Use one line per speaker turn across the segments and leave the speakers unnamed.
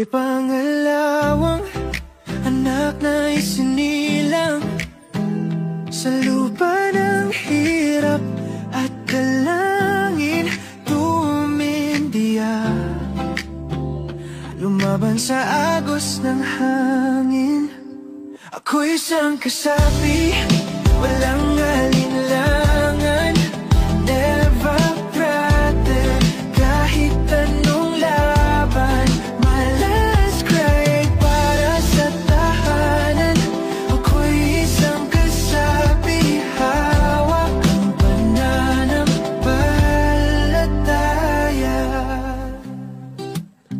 Ako'y pangalawang anak na isinilang sa lupa ng hirap at dalangin tumindiya, lumaban sa agos ng hangin. Ako'y isang kasapi, walang alinlangan, never brother, kahit anong laban. My last cry ay para sa tahanan. Ako'y isang kasapi, hawak ang pananampalataya.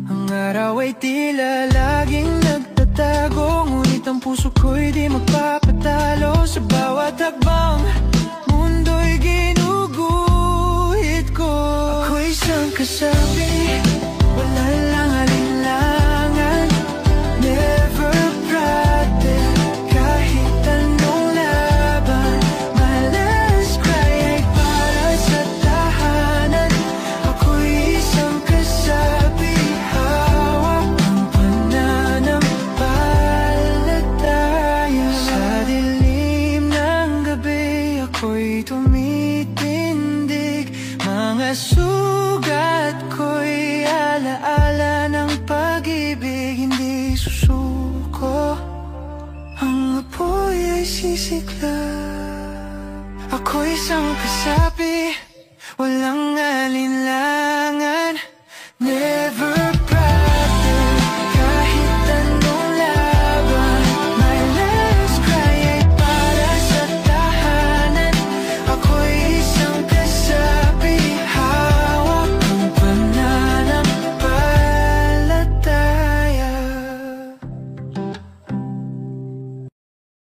Ang araw ay tila laging nagtatago, ngunit ang puso ko'y di magpapatalo. Sa bawat hakbang, mundo'y ginuguhit ko. Ako'y isang kasapi, wala lang alinlangan, never brother, kahit anong laban. My last cry ay para sa tahanan. Ako'y isang kasapi, hawak ang pananampalataya. Sa dilim ng gabi, ako'y tumitindig, mga sugat ko'y alaala ng pag-ibig, hindi susuko. Ang apoy ay sisikla. Ako'y isang